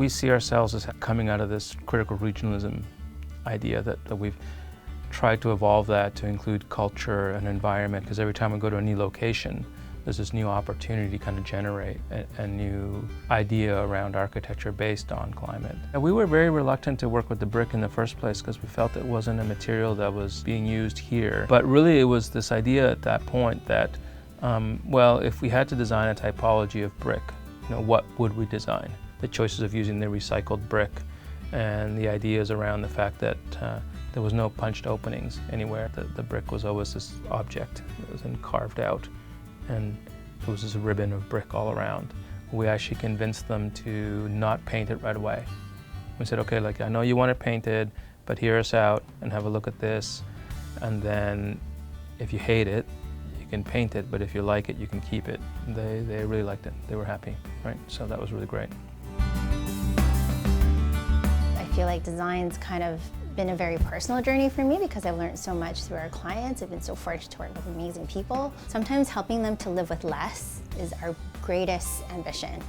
We see ourselves as coming out of this critical regionalism idea that we've tried to evolve that to include culture and environment, because every time we go to a new location, there's this new opportunity to kind of generate a new idea around architecture based on climate. And we were very reluctant to work with the brick in the first place because we felt it wasn't a material that was being used here. But really it was this idea at that point that, well, if we had to design a typology of brick, what would we design? The choices of using the recycled brick and the ideas around the fact that there was no punched openings anywhere. The brick was always this object that was then carved out, and it was this ribbon of brick all around. We actually convinced them to not paint it right away. We said, okay, I know you want it painted, but hear us out and have a look at this, and then if you hate it, you can paint it, but if you like it, you can keep it. They really liked it. They were happy, right? So that was really great. I feel like design's kind of been a very personal journey for me because I've learned so much through our clients. I've been so fortunate to work with amazing people. Sometimes helping them to live with less is our greatest ambition.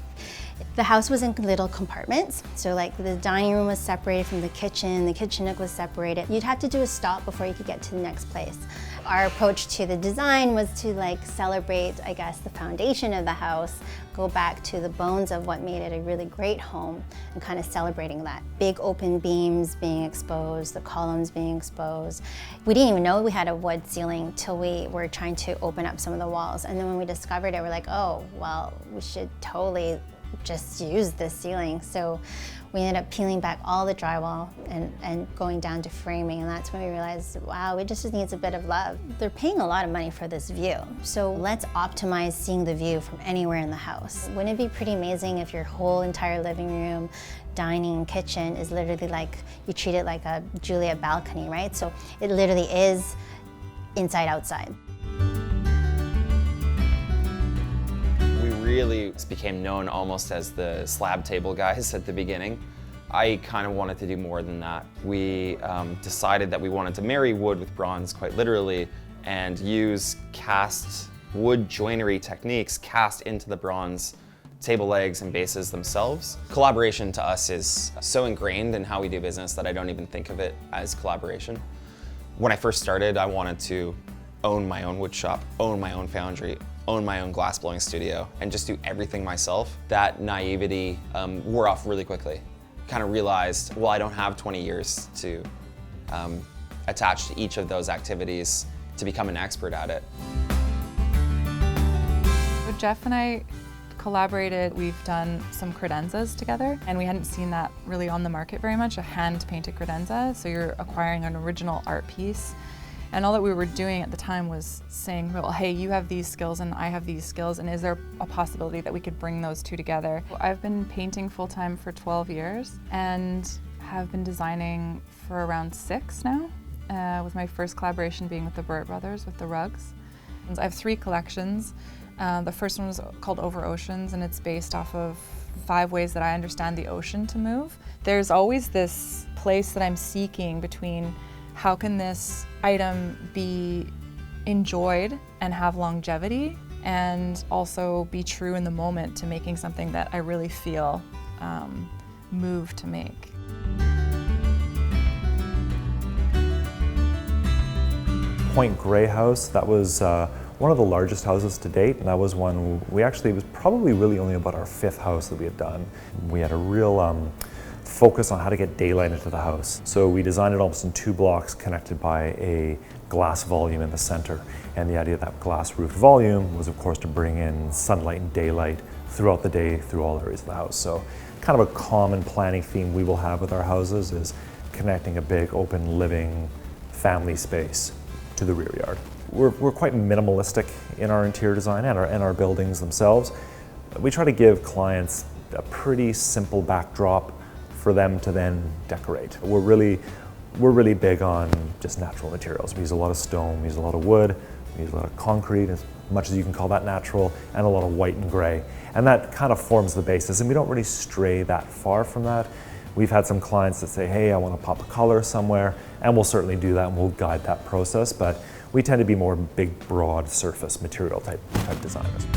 The house was in little compartments, so the dining room was separated from the kitchen nook was separated. You'd have to do a stop before you could get to the next place. Our approach to the design was to celebrate, I guess, the foundation of the house, go back to the bones of what made it a really great home, and kind of celebrating that. Big open beams being exposed, the columns being exposed. We didn't even know we had a wood ceiling till we were trying to open up some of the walls. And then when we discovered it, we're like, oh, well, we should totally just use this ceiling. So we ended up peeling back all the drywall and going down to framing, and that's when we realized, wow, it just needs a bit of love. They're paying a lot of money for this view, so let's optimize seeing the view from anywhere in the house. Wouldn't it be pretty amazing if your whole entire living room, dining, kitchen is literally you treat it like a Juliet balcony, right? So it literally is inside outside. Really became known almost as the slab table guys at the beginning. I kind of wanted to do more than that. We decided that we wanted to marry wood with bronze, quite literally, and use cast wood joinery techniques cast into the bronze table legs and bases themselves. Collaboration to us is so ingrained in how we do business that I don't even think of it as collaboration. When I first started, I wanted to own my own wood shop, own my own foundry, own my own glass blowing studio, and just do everything myself. That naivety wore off really quickly. Kind of realized, well, I don't have 20 years to attach to each of those activities to become an expert at it. So Jeff and I collaborated. We've done some credenzas together, and we hadn't seen that really on the market very much, a hand-painted credenza. So you're acquiring an original art piece. And all that we were doing at the time was saying, well, hey, you have these skills and I have these skills, and is there a possibility that we could bring those two together? I've been painting full-time for 12 years and have been designing for around 6 now, with my first collaboration being with the Burt Brothers with the rugs. I have 3 collections. The first one was called Over Oceans, and it's based off of 5 ways that I understand the ocean to move. There's always this place that I'm seeking between how can this item be enjoyed and have longevity, and also be true in the moment to making something that I really feel moved to make. Point Grey House, that was one of the largest houses to date, and that was one it was probably really only about our 5th house that we had done. We had a real focus on how to get daylight into the house. So we designed it almost in 2 blocks connected by a glass volume in the center. And the idea of that glass roofed volume was, of course, to bring in sunlight and daylight throughout the day through all areas of the house. So kind of a common planning theme we will have with our houses is connecting a big open living family space to the rear yard. We're quite minimalistic in our interior design and our buildings themselves. We try to give clients a pretty simple backdrop for them to then decorate. We're really big on just natural materials. We use a lot of stone, we use a lot of wood, we use a lot of concrete, as much as you can call that natural, and a lot of white and gray. And that kind of forms the basis, and we don't really stray that far from that. We've had some clients that say, hey, I want to pop a color somewhere, and we'll certainly do that and we'll guide that process, but we tend to be more big, broad surface material type designers.